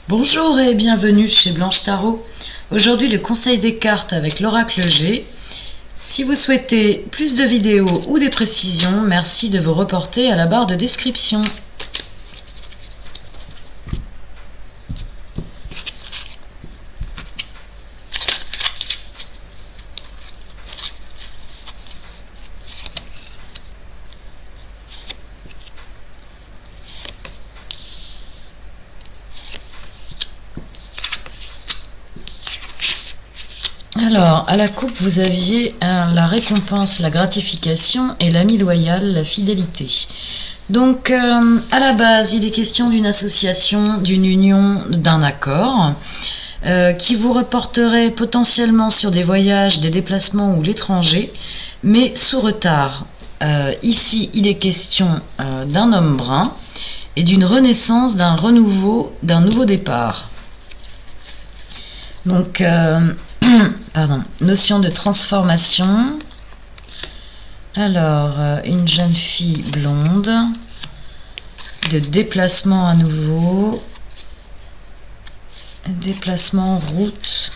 Bonjour et bienvenue chez Blanche Tarot. Aujourd'hui le conseil des cartes avec l'oracle G. Si vous souhaitez plus de vidéos ou des précisions, merci de vous reporter à la barre de description. Alors, à la coupe, vous aviez la récompense, la gratification et l'ami loyal, la fidélité. Donc, à la base, il est question d'une association, d'une union, d'un accord qui vous reporterait potentiellement sur des voyages, des déplacements ou l'étranger, mais sous retard. Ici, il est question d'un homme brun et d'une renaissance, d'un renouveau, d'un nouveau départ. Donc, pardon, notion de transformation. Alors, une jeune fille blonde, de déplacement à nouveau, déplacement en route.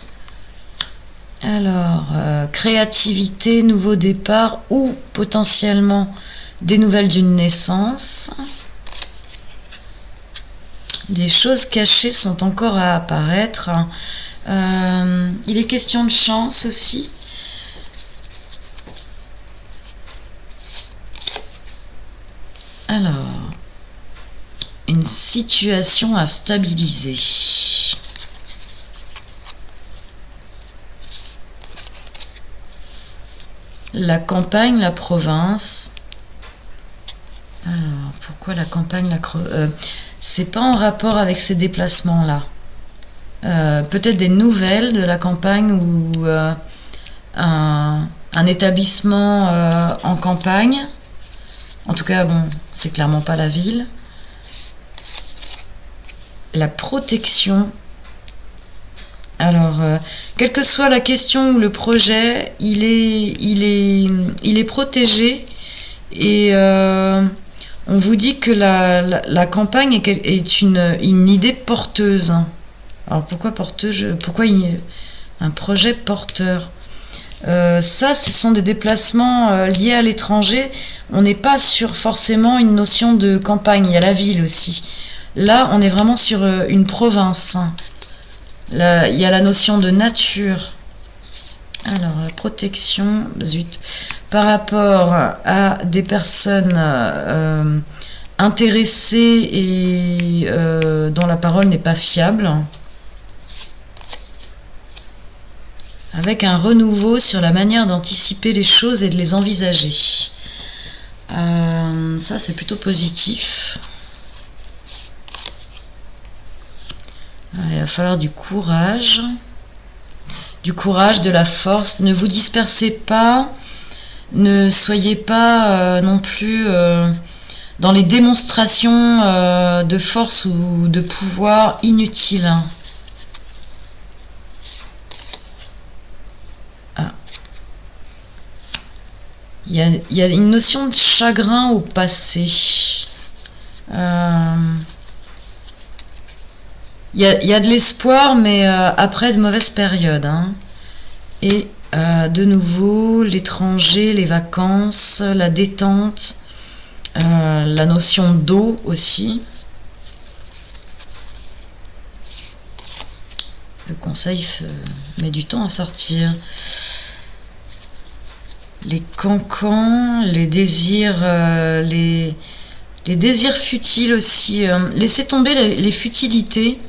Alors, créativité, nouveau départ ou potentiellement des nouvelles d'une naissance. Des choses cachées sont encore à apparaître. Il est question de chance aussi. Alors, une situation à stabiliser. La campagne, la province. Alors, pourquoi la campagne, c'est pas en rapport avec ces déplacements-là. Peut-être des nouvelles de la campagne ou un établissement en campagne. En tout cas, bon, c'est clairement pas la ville. La protection. Alors, quelle que soit la question ou le projet, il est protégé et on vous dit que la campagne est une idée porteuse. Alors pourquoi porteuse? Pourquoi un projet porteur? Ça, ce sont des déplacements liés à l'étranger. On n'est pas sur forcément une notion de campagne. Il y a la ville aussi. Là, on est vraiment sur une province. Là, il y a la notion de nature. Alors, la protection, zut, par rapport à des personnes intéressées et dont la parole n'est pas fiable. Avec un renouveau sur la manière d'anticiper les choses et de les envisager. Ça, c'est plutôt positif. Il va falloir du courage, de la force. Ne vous dispersez pas, ne soyez pas non plus dans les démonstrations de force ou de pouvoir inutiles. Il y a une notion de chagrin au passé. Il y a de l'espoir, mais après de mauvaises périodes. Et de nouveau, l'étranger, les vacances, la détente, la notion d'eau aussi. Le conseil met du temps à sortir. Les cancans, les désirs, les désirs futiles aussi. Laissez tomber les futilités.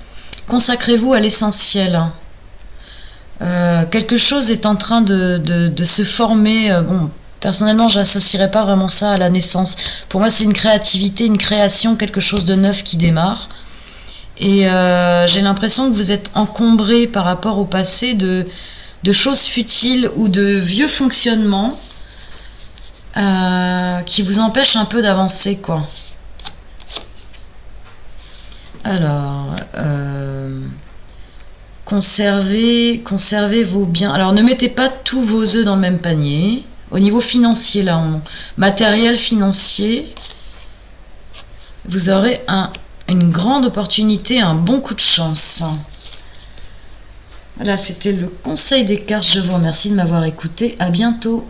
Consacrez-vous à l'essentiel. Quelque chose est en train de se former. Bon, personnellement, je n'associerais pas vraiment ça à la naissance. Pour moi, c'est une créativité, une création, quelque chose de neuf qui démarre. Et j'ai l'impression que vous êtes encombré par rapport au passé de choses futiles ou de vieux fonctionnements qui vous empêchent un peu d'avancer, quoi. Alors, conservez vos biens. Alors, ne mettez pas tous vos œufs dans le même panier. Au niveau financier, là, matériel financier, vous aurez une grande opportunité, un bon coup de chance. Voilà, c'était le conseil des cartes. Je vous remercie de m'avoir écouté. À bientôt.